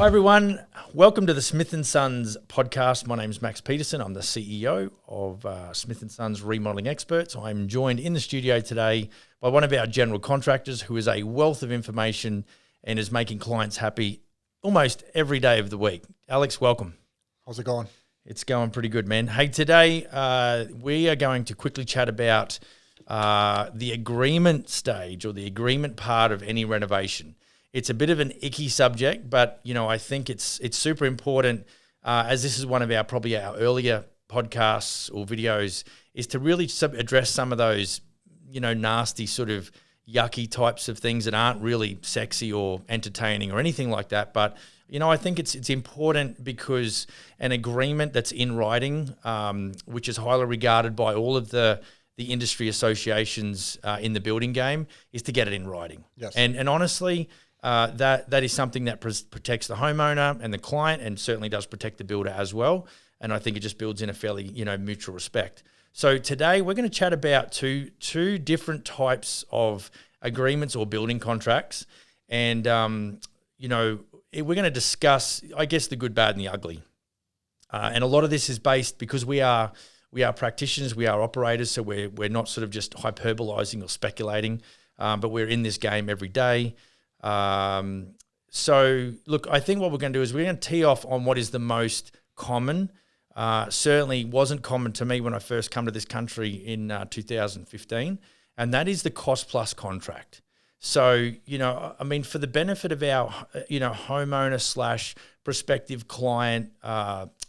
Hi everyone, welcome to the Smith & Sons podcast. My name is Max Peterson. I'm the CEO of Smith & Sons Remodeling Experts. I'm joined in the studio today by one of our general contractors who is a wealth of information and is making clients happy almost every day of the week. Alex, welcome. How's it going? It's going pretty good, man. Hey, today we are going to quickly chat about the agreement stage or the agreement part of any renovation. It's a bit of an icky subject, but I think it's super important. As this is one of probably our earlier podcasts or videos, is to really address some of those nasty sort of yucky types of things that aren't really sexy or entertaining or anything like that. But I think it's important because an agreement that's in writing, which is highly regarded by all of the industry associations in the building game, is to get it in writing. Yes. And honestly, that is something that protects the homeowner and the client, and certainly does protect the builder as well. And I think it just builds in a fairly mutual respect. So today we're going to chat about two different types of agreements or building contracts, and we're going to discuss, I guess, the good, bad, and the ugly. And a lot of this is based because we are practitioners, we are operators, so we're not sort of just hyperbolizing or speculating, but we're in this game every day. So look, I think what we're going to do is we're going to tee off on what is the most common. Certainly wasn't common to me when I first come to this country in 2015, and that is the cost plus contract. So, for the benefit of our, homeowner / prospective client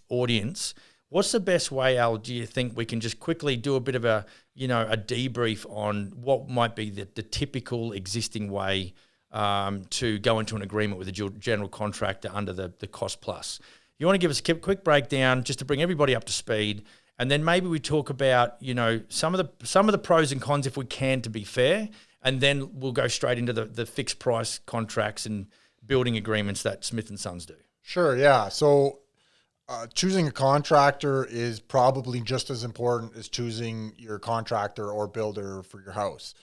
audience, what's the best way, Al, do you think we can just quickly do a bit of a debrief on what might be the typical existing way to go into an agreement with a general contractor under the cost plus? You want to give us a quick breakdown just to bring everybody up to speed, and then maybe we talk about some of the pros and cons if we can, to be fair, and then we'll go straight into the fixed price contracts and building agreements that Smith & Sons do. Sure, yeah. So choosing a contractor is probably just as important as choosing your contractor or builder for your house.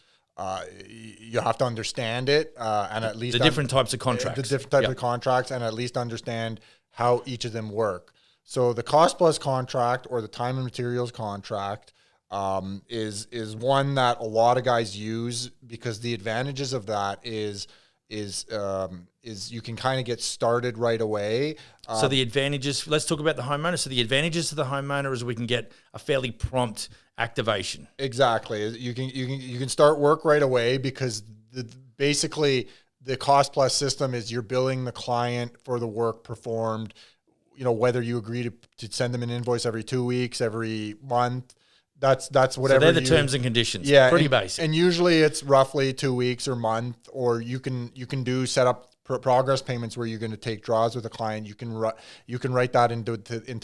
You have to understand it, and at least the different types of contracts. The different types of contracts, and at least understand how each of them work. So the cost plus contract or the time and materials contract is one that a lot of guys use, because the advantages of that is you can kind of get started right away. So the advantages, let's talk about the homeowner. So the advantages to the homeowner is we can get a fairly prompt activation. Exactly. You can start work right away, because basically the cost plus system is you're billing the client for the work performed, whether you agree to send them an invoice every 2 weeks, every month. That's whatever. So they're the terms and conditions. Yeah, pretty basic. And usually it's roughly 2 weeks or month, or you can do set up progress payments where you're going to take draws with a client. You can write that into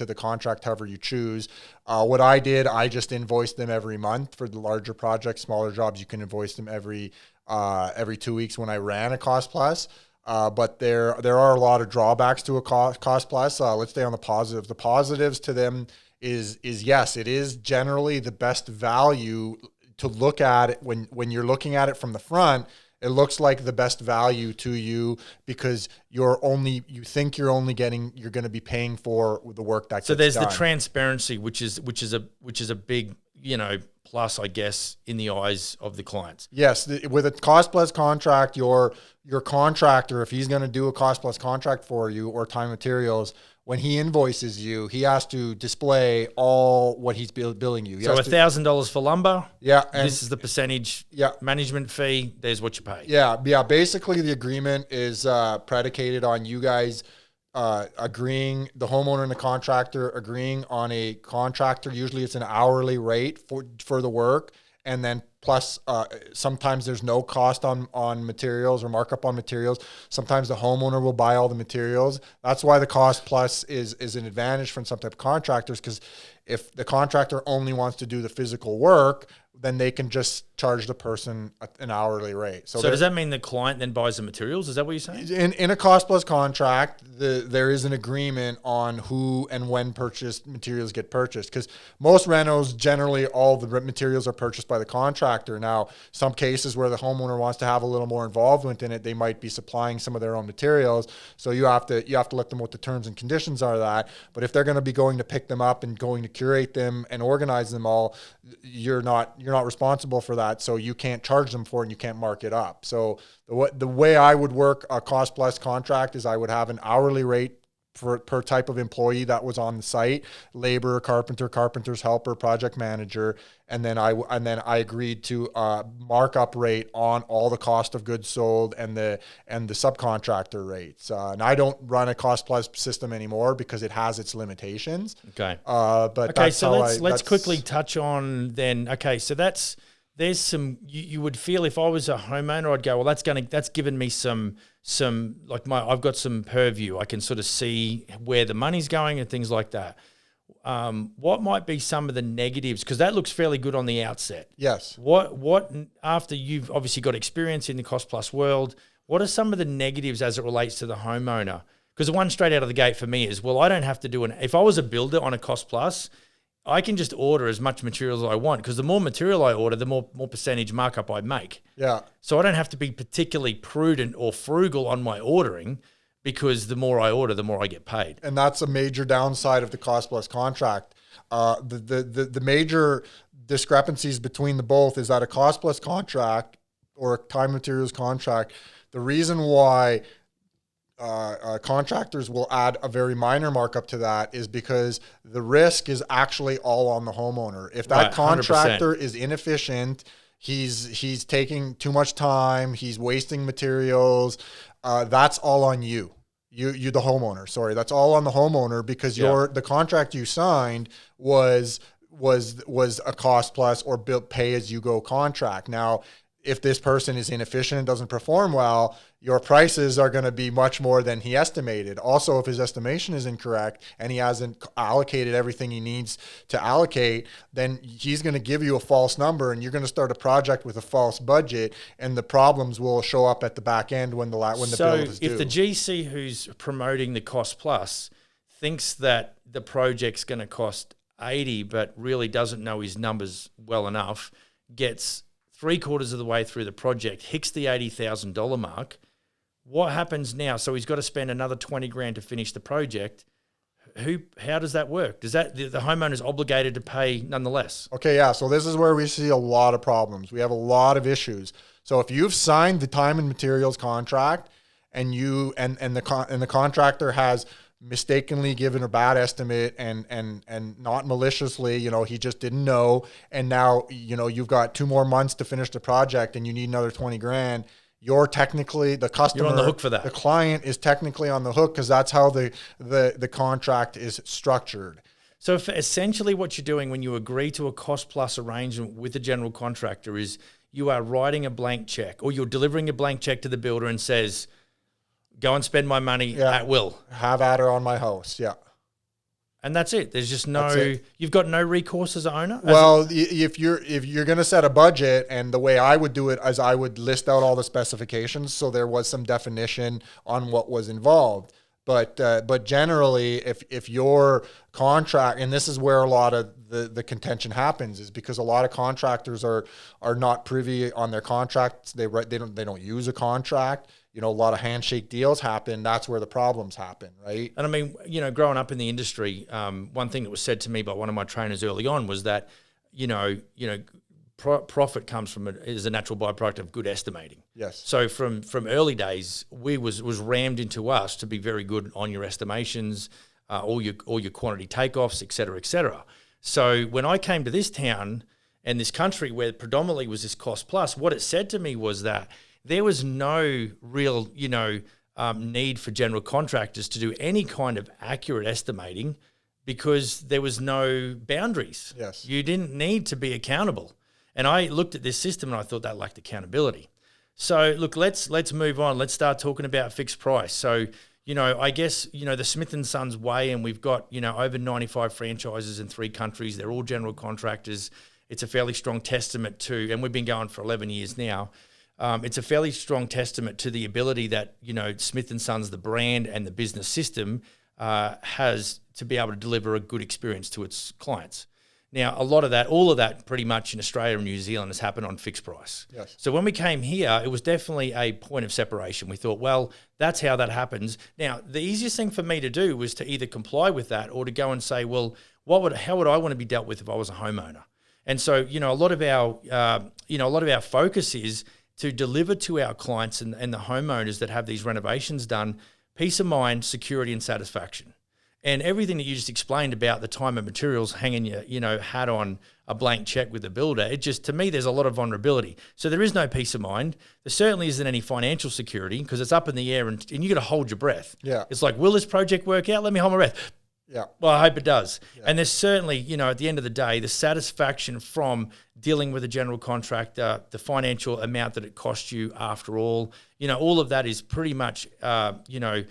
the contract however you choose. What I did, I just invoiced them every month for the larger projects. Smaller jobs, you can invoice them every 2 weeks when I ran a cost plus. But there are a lot of drawbacks to a cost plus. Let's stay on the positives. The positives to them is yes, it is generally the best value to look at it when you're looking at it from the front. It looks like the best value to you, because you think you're going to be paying for the work that gets done. So there's the transparency, which is a big plus, I guess, in the eyes of the clients. Yes, with a cost plus contract, your contractor, if he's going to do a cost plus contract for you or time materials, when he invoices you, he has to display all what he's billing you. So $1,000 for lumber. Yeah, and this is the percentage. Yeah, management fee. There's what you pay. Yeah. Basically, the agreement is predicated on you guys agreeing, the homeowner and the contractor agreeing on a contractor. Usually, it's an hourly rate for the work, and then plus sometimes there's no cost on materials or markup on materials. Sometimes the homeowner will buy all the materials. That's why the cost plus is an advantage from some type of contractors, because if the contractor only wants to do the physical work, then they can just charge the person an hourly rate. So does that mean the client then buys the materials? Is that what you're saying? In a cost plus contract, there is an agreement on who and when purchased materials get purchased, because most renos, generally all the materials are purchased by the contractor. Now, some cases where the homeowner wants to have a little more involvement in it, they might be supplying some of their own materials. So you have to let them know what the terms and conditions are of that. But if they're going to be going to pick them up and going to curate them and organize them all, you're not responsible for that. So you can't charge them for it and you can't mark it up. So the way I would work a cost plus contract is I would have an hourly rate per type of employee that was on the site: laborer, carpenter, carpenter's helper, project manager, and then I agreed to a markup rate on all the cost of goods sold and the subcontractor rates. And I don't run a cost plus system anymore because it has its limitations. Okay. But okay, so let's quickly touch on then. Okay, so there's some you would feel if I was a homeowner, I'd go, well, that's given me some like I've got some purview. I can sort of see where the money's going and things like that. What might be some of the negatives? Because that looks fairly good on the outset. Yes. What after you've obviously got experience in the cost plus world, what are some of the negatives as it relates to the homeowner? Because the one straight out of the gate for me is, well, I don't have to do if I was a builder on a cost plus, I can just order as much material as I want, because the more material I order, the more percentage markup I make. Yeah. So I don't have to be particularly prudent or frugal on my ordering, because the more I order, the more I get paid. And that's a major downside of the cost plus contract. The major discrepancies between the both is that a cost plus contract or a time materials contract, the reason why contractors will add a very minor markup to that is because the risk is actually all on the homeowner. If that contractor is inefficient, he's taking too much time, he's wasting materials, that's all on you. You the homeowner. Sorry, that's all on the homeowner, because the contract you signed was a cost plus or pay as you go contract. Now, if this person is inefficient and doesn't perform well, your prices are going to be much more than he estimated. Also, if his estimation is incorrect and he hasn't allocated everything he needs to allocate, then he's going to give you a false number, and you're going to start a project with a false budget, and the problems will show up at the back end when the build is due. So if the GC who's promoting the cost plus thinks that the project's going to cost 80 but really doesn't know his numbers well enough, gets 3/4 of the way through the project, hits the $80,000 mark, what happens now? So he's got to spend another $20,000 to finish the project. How does that work? Does that the homeowner's obligated to pay nonetheless? Okay, yeah. So this is where we see a lot of problems. We have a lot of issues. So if you've signed the time and materials contract, and the contractor has mistakenly given a bad estimate and not maliciously, he just didn't know, and now you've got 2 more months to finish the project and you need another $20,000, you're technically the customer. You're on the hook for that. The client is technically on the hook, because that's how the contract is structured. So essentially what you're doing when you agree to a cost plus arrangement with the general contractor is you are writing a blank check, or you're delivering a blank check to the builder and says, go and spend my money at will. Have at her on my house, yeah. And that's it. There's just you've got no recourse as an owner? Well, if you're going to set a budget, and the way I would do it is I would list out all the specifications, so there was some definition on what was involved. But generally, if your contract, and this is where a lot of the contention happens, is because a lot of contractors are not privy on their contracts. They don't use a contract. A lot of handshake deals happen. That's where the problems happen, right? And I mean, growing up in the industry, one thing that was said to me by one of my trainers early on was that, profit comes from is a natural byproduct of good estimating. Yes. So from early days, was rammed into us to be very good on your estimations, all your quantity takeoffs, et cetera, et cetera. So when I came to this town and this country where predominantly was this cost plus, what it said to me was that there was no real, need for general contractors to do any kind of accurate estimating, because there was no boundaries. Yes. You didn't need to be accountable. And I looked at this system and I thought that lacked accountability. So look, let's move on. Let's start talking about fixed price. So, I guess, the Smith & Sons way, and we've got, over 95 franchises in 3 countries. They're all general contractors. It's a fairly strong testament to, and we've been going for 11 years now. it's a fairly strong testament to the ability that, you know, Smith & Sons, the brand and the business system, has to be able to deliver a good experience to its clients. Now, all of that pretty much in Australia and New Zealand has happened on fixed price. Yes. So when we came here, it was definitely a point of separation. We thought, well, that's how that happens. Now, the easiest thing for me to do was to either comply with that or to go and say, well, how would I want to be dealt with if I was a homeowner? And so, you know, a lot of our focus is to deliver to our clients and the homeowners that have these renovations done peace of mind, security, and satisfaction. And everything that you just explained about the time and materials hanging your hat on a blank check with the builder, it just, to me, there's a lot of vulnerability. So there is no peace of mind. There certainly isn't any financial security because it's up in the air and you got to hold your breath. Yeah. It's like, will this project work out? Let me hold my breath. Yeah. Well, I hope it does. Yeah. And there's certainly, you know, at the end of the day, the satisfaction from dealing with a general contractor, the financial amount that it costs you after all, you know, all of that is pretty much, you know,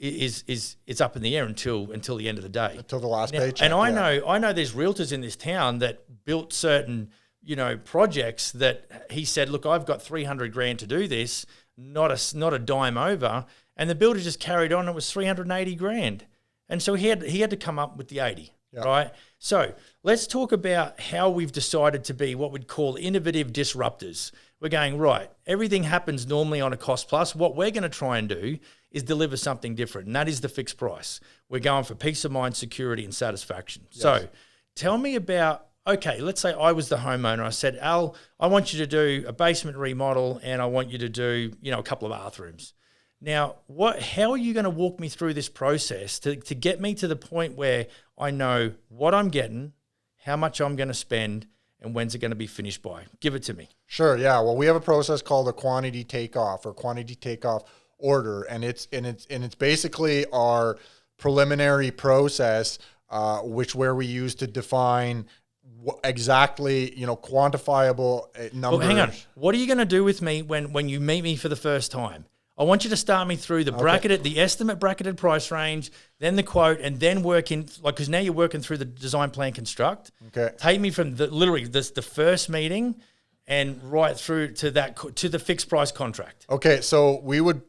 it's up in the air until the end of the day. Until the last paycheck. And I know there's realtors in this town that built certain, you know, projects that he said, look, I've got 300 grand to do this, not a dime over. And the builder just carried on. It was 380 grand. And so he had to come up with the 80, right? So let's talk about how we've decided to be what we'd call innovative disruptors. We're going, right, everything happens normally on a cost plus. What we're going to try and do is deliver something different, and that is the fixed price. We're going for peace of mind, security, and satisfaction. Yes. So tell me about, okay, let's say I was the homeowner. I said, Al, I want you to do a basement remodel and I want you to do, you know, a couple of bathrooms. Now, how are you going to walk me through this process to get me to the point where I know what I'm getting, how much I'm going to spend, and when's it going to be finished by? Give it to me. Sure, yeah. Well, we have a process called a quantity takeoff or quantity takeoff order, and it's basically our preliminary process, where we use to define exactly, you know, quantifiable numbers. Well, hang on. What are you going to do with me when you meet me for the first time? I want you to start me through the the estimate bracketed price range, then the quote, and then work in, like, because now you're working through the design plan construct. Okay. Take me from the first meeting and right through to the fixed price contract. Okay, so we would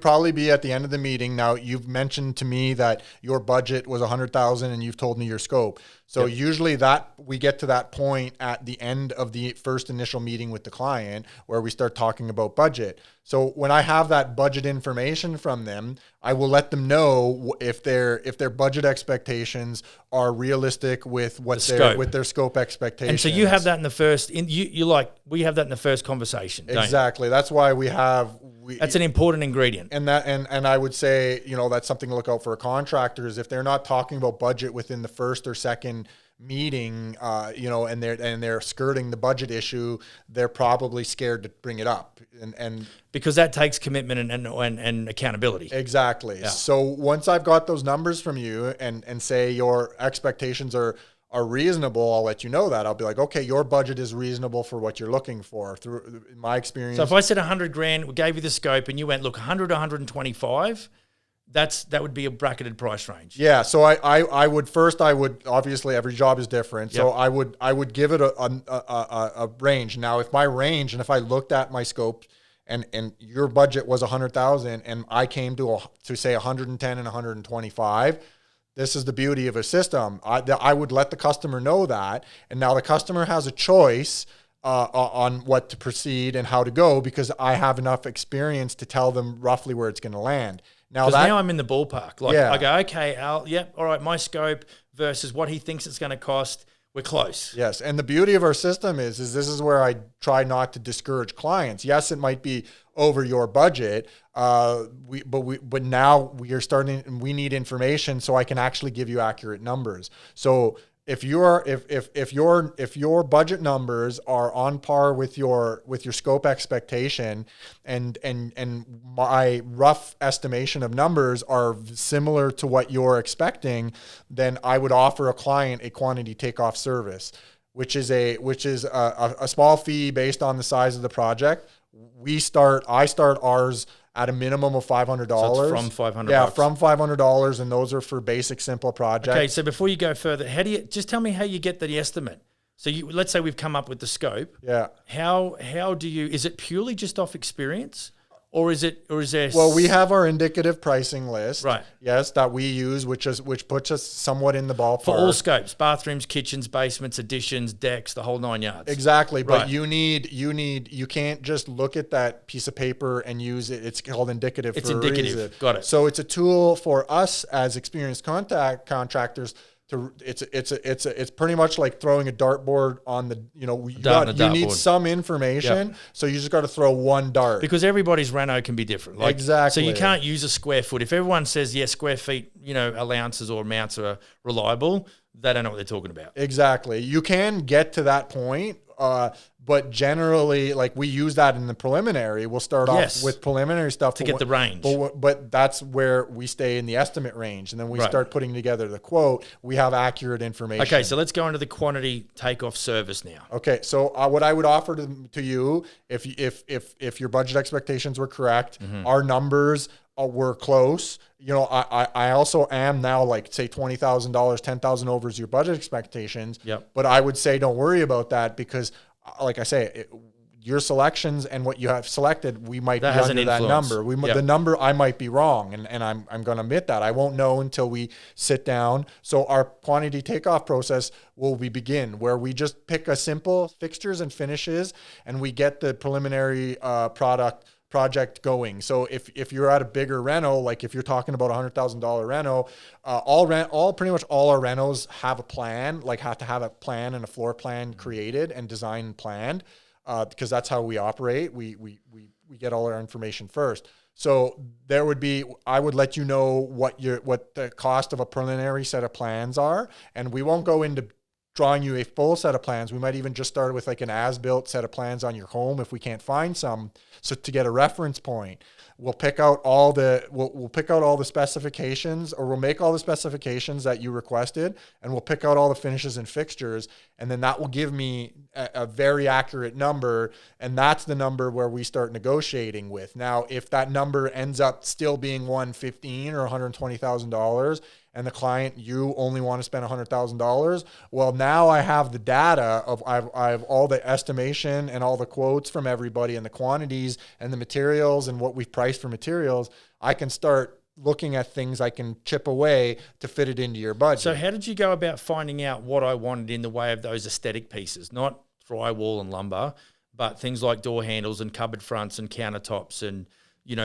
probably be at the end of the meeting. Now, you've mentioned to me that your budget was $100,000 and you've told me your scope. So usually that we get to that point at the end of the first initial meeting with the client where we start talking about budget. So when I have that budget information from them, I will let them know if their budget expectations are realistic with their scope expectations. And so you have that in the first we have that in the first conversation. Exactly. That's why that's an important ingredient. And I would say, you know, that's something to look out for contractors. If they're not talking about budget within the first or second meeting, you know, and they're skirting the budget issue, they're probably scared to bring it up, and because that takes commitment and accountability. Exactly. Yeah. So once I've got those numbers from you and say your expectations are reasonable, I'll let you know that. I'll be like, okay, your budget is reasonable for what you're looking for. Through my experience. So if I said 100 grand, we gave you the scope, and you went, look, 100 to 125. That would be a bracketed price range. Yeah. So I would obviously every job is different. Yep. So I would give it a range. Now, if my range, and if I looked at my scope and your budget was 100,000 and I came to say 110 and 125, this is the beauty of a system. I would let the customer know that. And now the customer has a choice on what to proceed and how to go, because I have enough experience to tell them roughly where it's going to land. Now I'm in the ballpark. I go, okay, Al, yep, all right, my scope versus what he thinks it's going to cost, we're close. Yes, and the beauty of our system is this is where I try not to discourage clients. Yes, it might be over your budget, but now we need information so I can actually give you accurate numbers. So if your budget numbers are on par with your scope expectation and my rough estimation of numbers are similar to what you're expecting, then I would offer a client a quantity takeoff service, which is a small fee based on the size of the project. I start ours at a minimum of $500. So it's from $500. Yeah, from $500, and those are for basic, simple projects. Okay, so before you go further, just tell me how you get the estimate. So let's say we've come up with the scope. Yeah. How do you? Is it purely just off experience, or is there? Well, we have our indicative pricing list, Right. Yes, that we use, which puts us somewhat in the ballpark for all scopes: bathrooms, kitchens, basements, additions, decks, the whole 9 yards. Exactly, but Right. you can't just look at that piece of paper and use it. It's called indicative. It's for indicative. A reason. Got it. So it's a tool for us as experienced contractors. It's pretty much like throwing a dartboard on the you need dartboard. some information, so you just got to throw one dart. Because everybody's reno can be different. Exactly. So you can't use a square foot. If everyone says, yes, square feet, allowances or amounts are reliable, they don't know what they're talking about. Exactly. You can get to that point, but generally, like we use that in the preliminary. We'll start Yes. off with preliminary stuff To get the range. But that's where we stay in the estimate range, and then we Right. start putting together the quote. We have accurate information. Okay, so let's go into the quantity takeoff service now. Okay, so what I would offer to you, if your budget expectations were correct, Mm-hmm. our numbers were close. I also am now like say $20,000, $10,000 over your budget expectations. Yep. But I would say don't worry about that because, like I say, your selections and what you have selected, we might That be has an under that influence. number. Yep. The number I might be wrong, and I'm going to admit that. I won't know until we sit down. So our quantity takeoff process will begin where we just pick a simple fixtures and finishes, and we get the preliminary project going. So if you're at a bigger reno, like if you're talking about $100,000 reno, pretty much all our renos have a plan, like have to have a plan and a floor plan created and designed and planned, because that's how we operate. We get all our information first. So I would let you know what the cost of a preliminary set of plans are, and we won't go into drawing you a full set of plans. We might even just start with like an as-built set of plans on your home if we can't find some. So to get a reference point, we'll pick out all the specifications, or we'll make all the specifications that you requested, and we'll pick out all the finishes and fixtures, and then that will give me a very accurate number, and that's the number where we start negotiating with. Now, if that number ends up still being $115,000 or $120,000, and the client, you only want to spend $100,000. Well, now I have the data I have all the estimation and all the quotes from everybody and the quantities and the materials and what we've priced for materials. I can start looking at things I can chip away to fit it into your budget. So how did you go about finding out what I wanted in the way of those aesthetic pieces? Not drywall and lumber, but things like door handles and cupboard fronts and countertops and,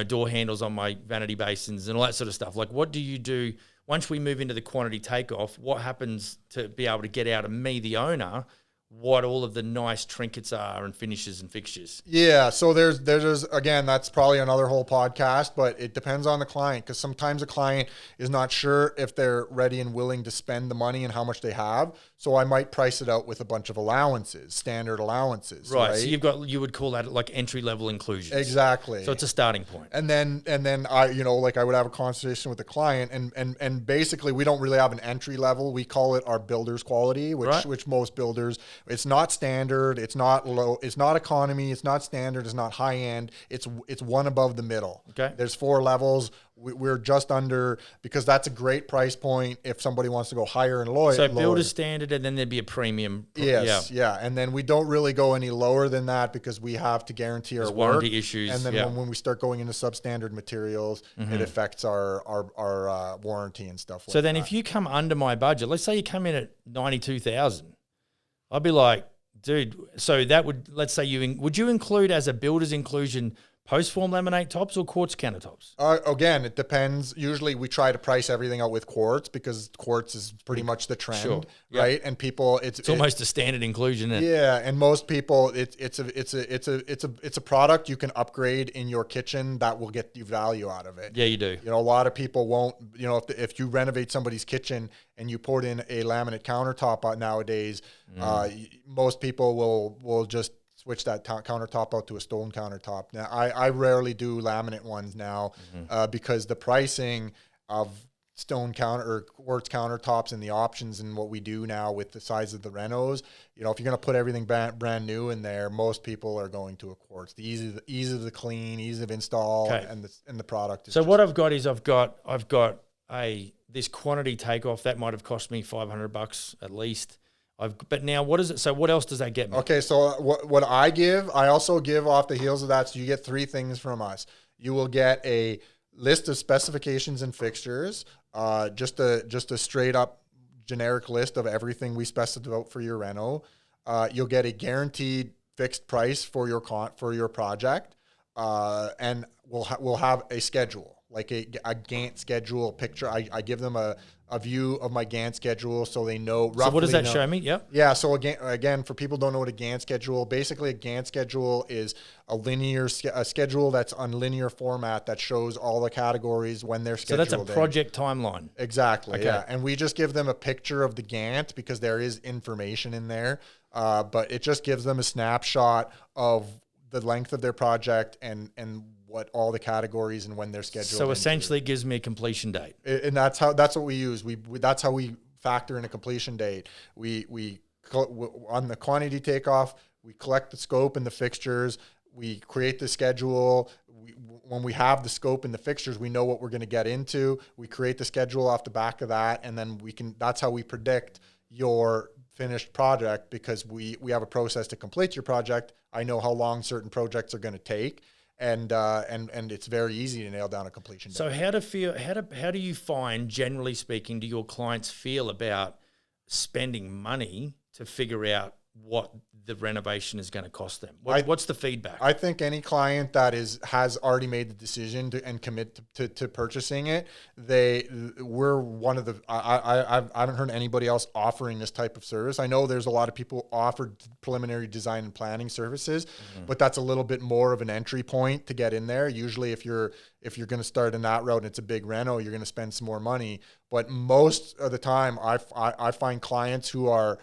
door handles on my vanity basins and all that sort of stuff. Like, what do you do once we move into the quantity takeoff? What happens to be able to get out of me, the owner, what all of the nice trinkets are and finishes and fixtures? Yeah, so there's again, that's probably another whole podcast, but it depends on the client, because sometimes a client is not sure if they're ready and willing to spend the money and how much they have. So I might price it out with a bunch of allowances, standard allowances. Right. So you would call that like entry level inclusions. Exactly. So it's a starting point. And then I would have a conversation with the client, and basically we don't really have an entry level. We call it our builder's quality, which most builders, it's not standard, it's not low, it's not economy, it's not standard, it's not high end. It's one above the middle. Okay. There's 4 levels. We're just under, because that's a great price point if somebody wants to go higher and lower. So builder's standard, and then there'd be a premium. Yes, yeah. And then we don't really go any lower than that because we have to guarantee our work. Warranty issues. And then when we start going into substandard materials, it affects our warranty and stuff like that. So then if you come under my budget, let's say you come in at 92,000, I'd be like, dude, so that would, let's say would you include as a builder's inclusion post-form laminate tops or quartz countertops? Again, it depends. Usually we try to price everything out with quartz because quartz is pretty much the trend, Sure. right? And people, It's almost a standard inclusion. Isn't it? Yeah, and most people, it's a product you can upgrade in your kitchen that will get you value out of it. Yeah, you do. A lot of people won't. If you renovate somebody's kitchen and you put in a laminate countertop nowadays, most people will just switch that countertop out to a stone countertop. Now, I rarely do laminate ones now because the pricing of stone or quartz countertops and the options and what we do now with the size of the renos, if you're going to put everything brand new in there, most people are going to a quartz. The ease of the clean, ease of install, Okay. and the product is So what I've got is I've got this quantity takeoff that might have cost me $500 at least. But now what is it? So what else does that get me? Okay, so what I give, I also give off the heels of that. So you get three things from us. You will get a list of specifications and fixtures, just a straight up generic list of everything we specified out for your reno. You'll get a guaranteed fixed price for your project, and we'll have a schedule, like a Gantt schedule picture. I give them a view of my Gantt schedule so they know roughly. So what does that show me? Yep. Yeah. So again, for people who don't know what a Gantt schedule, basically a Gantt schedule is a schedule that's on linear format that shows all the categories when they're scheduled. So that's a project timeline. Exactly. Okay. Yeah. And we just give them a picture of the Gantt because there is information in there, but it just gives them a snapshot of the length of their project and what all the categories and when they're scheduled. So essentially it gives me a completion date. And that's what we use. That's how we factor in a completion date. We on the quantity takeoff, we collect the scope and the fixtures. We create the schedule. When we have the scope and the fixtures, we know what we're going to get into. We create the schedule off the back of that, and then that's how we predict your finished project, because we have a process to complete your project. I know how long certain projects are going to take. And it's very easy to nail down a completion date. So how do you find, generally speaking, do your clients feel about spending money to figure out what the renovation is going to cost them? What's the feedback? I think any client that has already made the decision and commit to purchasing it, we're one of the. I haven't heard anybody else offering this type of service. I know there's a lot of people offered preliminary design and planning services, but that's a little bit more of an entry point to get in there. Usually, if you're going to start in that route and it's a big reno, you're going to spend some more money. But most of the time, I find clients who are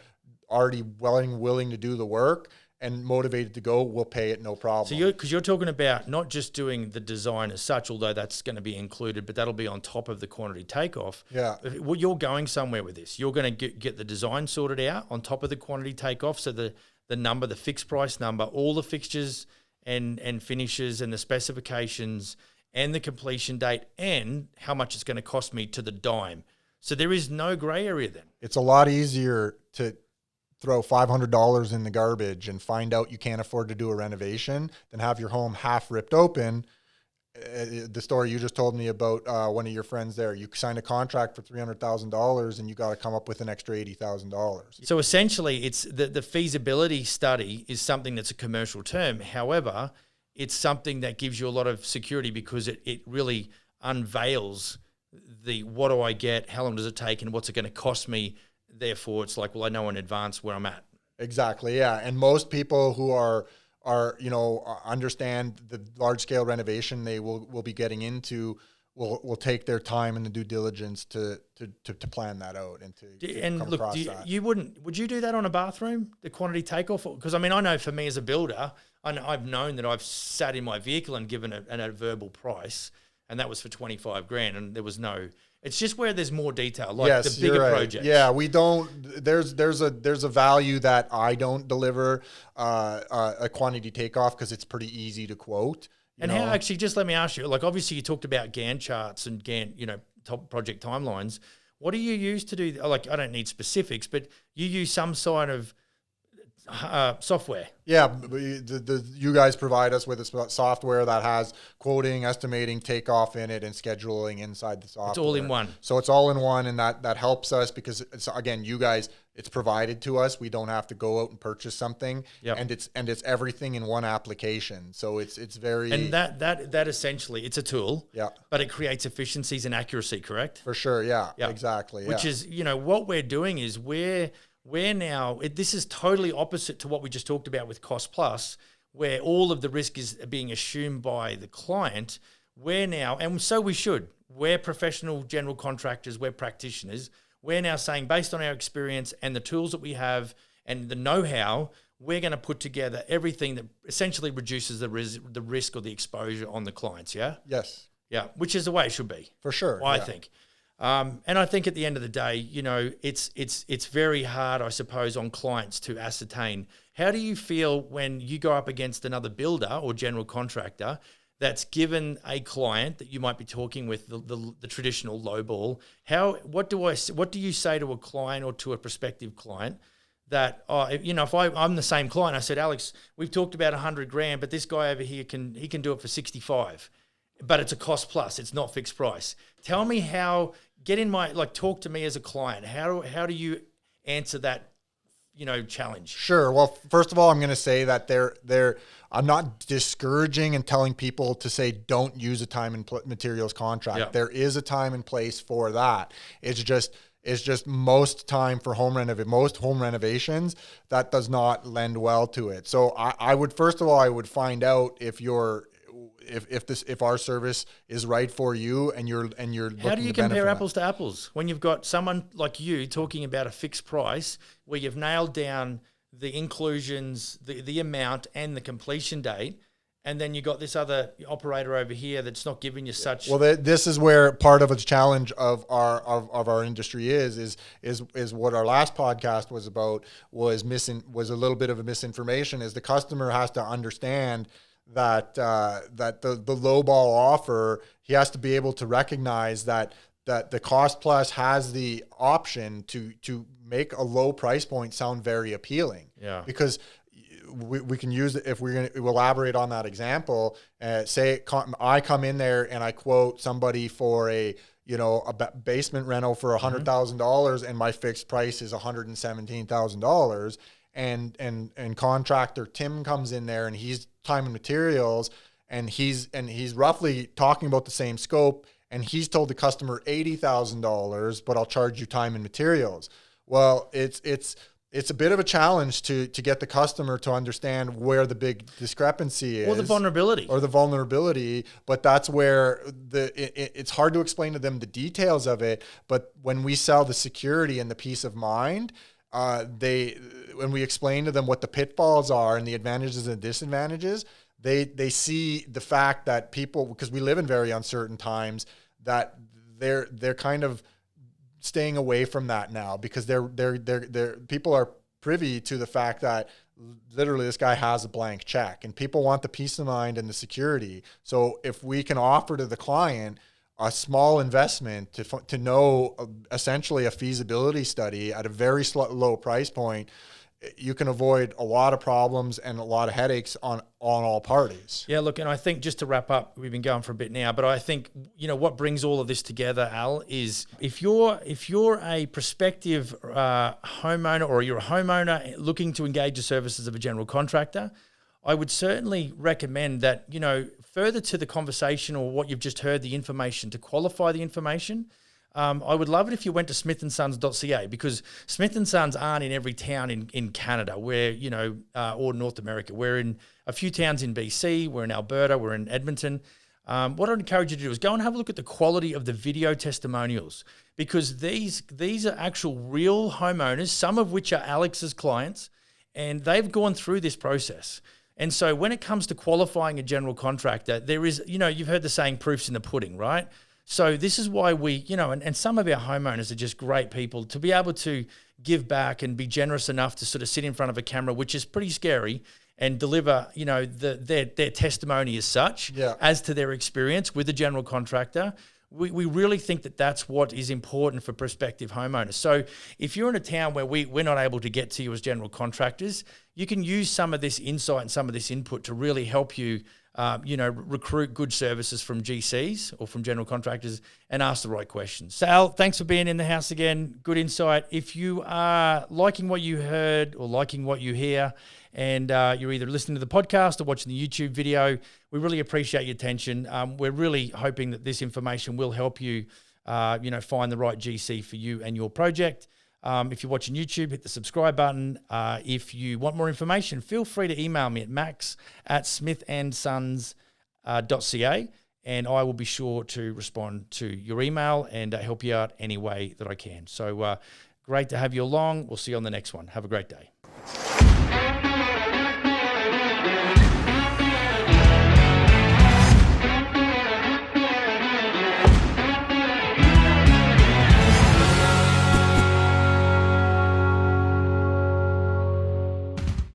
already willing to do the work and motivated to go will pay it no problem. So because you're talking about not just doing the design as such, although that's going to be included, but that'll be on top of the quantity takeoff. Yeah. Well, you're going somewhere with this. You're going to get the design sorted out on top of the quantity takeoff. So the fixed price number, all the fixtures and finishes and the specifications and the completion date and how much it's going to cost me to the dime. So there is no gray area then. It's a lot easier to throw $500 in the garbage and find out you can't afford to do a renovation than have your home half ripped open. The story you just told me about one of your friends there, you signed a contract for $300,000 and you got to come up with an extra $80,000. So essentially it's the feasibility study is something that's a commercial term. However, it's something that gives you a lot of security because it really unveils what do I get, how long does it take, and what's it going to cost me. Therefore, it's like, well, I know in advance where I'm at. Exactly, yeah. And most people who are understand the large scale renovation they will be getting into will take their time in the due diligence to plan that out and come look, across that. Would you do that on a bathroom, the quantity takeoff? Because I mean, I know for me as a builder, I've known that I've sat in my vehicle and given a verbal price, and that was for $25,000, and there was no. It's just where there's more detail, like yes, the bigger right. projects. Yeah, we don't. There's a value that I don't deliver a quantity takeoff because it's pretty easy to quote. And how actually? Just let me ask you. Like, obviously, you talked about Gantt charts and Gantt, top project timelines. What do you use to do? Like, I don't need specifics, but you use some sort of software. Yeah, you guys provide us with a software that has quoting, estimating, takeoff in it, and scheduling inside the software. It's all in one. So it's all in one, and that helps us because again, you guys, it's provided to us. We don't have to go out and purchase something, and it's everything in one application. So it's very and that essentially it's a tool. Yeah, but it creates efficiencies and accuracy. Correct. For sure. Yeah. Exactly. Which is what we're doing is we're now, this is totally opposite to what we just talked about with Cost Plus, where all of the risk is being assumed by the client. We're now, and so we should, we're professional general contractors, we're practitioners. We're now saying, based on our experience and the tools that we have and the know-how, we're going to put together everything that essentially reduces the risk or the exposure on the clients, yeah? Yes. Yeah, which is the way it should be. For sure. I think. And I think at the end of the day, it's very hard, I suppose, on clients to ascertain. How do you feel when you go up against another builder or general contractor that's given a client that you might be talking with the traditional lowball? What do you say to a client or to a prospective client that, if I'm the same client, I said, Alex, we've talked about 100 grand, but this guy over here can do it for 65, but it's a cost plus, it's not fixed price. Tell me how, talk to me as a client. How do you answer that, challenge? Sure. Well, first of all, I'm going to say that I'm not discouraging and telling people to say don't use a time and materials contract. Yeah. There is a time and place for that. It's just most time for most home renovations that does not lend well to it. So I would find out if our service is right for you and you're how do you compare apples to apples when you've got someone like you talking about a fixed price where you've nailed down the inclusions, the amount and the completion date, and then you got this other operator over here that's not giving you such. Well, this is where part of a challenge of our industry is what our last podcast was about, was a little bit of a misinformation. Is the customer has to understand that the low ball offer, he has to be able to recognize that the cost plus has the option to make a low price point sound very appealing. Yeah. Because we can use it, if we're going to elaborate on that example, say I come in there and I quote somebody for a basement rental for $100,000 and my fixed price is $117,000. And contractor Tim comes in there and he's time and materials and he's roughly talking about the same scope, and he's told the customer $80,000, but I'll charge you time and materials. Well, it's a bit of a challenge to get the customer to understand where the big discrepancy is. Or the vulnerability. But that's where it's hard to explain to them the details of it. But when we sell the security and the peace of mind, when we explain to them what the pitfalls are and the advantages and disadvantages, they see the fact that people, because we live in very uncertain times, that they're kind of staying away from that now, because they're people are privy to the fact that literally this guy has a blank check and people want the peace of mind and the security. So if we can offer to the client a small investment to know essentially a feasibility study at a very low price point, you can avoid a lot of problems and a lot of headaches on all parties. Yeah, look, and I think just to wrap up, we've been going for a bit now, but I think, what brings all of this together, Al, is if you're a prospective homeowner, or you're a homeowner looking to engage the services of a general contractor, I would certainly recommend that, further to the conversation or what you've just heard, the information, to qualify the information, I would love it if you went to smithandsons.ca, because Smith & Sons aren't in every town in Canada, or North America. We're in a few towns in BC, we're in Alberta, we're in Edmonton. What I'd encourage you to do is go and have a look at the quality of the video testimonials, because these are actual real homeowners, some of which are Alex's clients, and they've gone through this process. And so when it comes to qualifying a general contractor, there is, you've heard the saying, proof's in the pudding, right? So this is why we, and some of our homeowners are just great people to be able to give back and be generous enough to sort of sit in front of a camera, which is pretty scary, and deliver, their testimony as such, as to their experience with a general contractor. We really think that that's what is important for prospective homeowners. So if you're in a town where we're not able to get to you as general contractors, you can use some of this insight and some of this input to really help you recruit good services from GCs or from general contractors and ask the right questions. Sal, thanks for being in the house again. Good insight. If you are liking what you heard or liking what you hear, and you're either listening to the podcast or watching the YouTube video, we really appreciate your attention. We're really hoping that this information will help you, find the right GC for you and your project. If you're watching YouTube, hit the subscribe button. If you want more information, feel free to email me at max@smithandsons.ca, and I will be sure to respond to your email and help you out any way that I can. So great to have you along. We'll see you on the next one. Have a great day.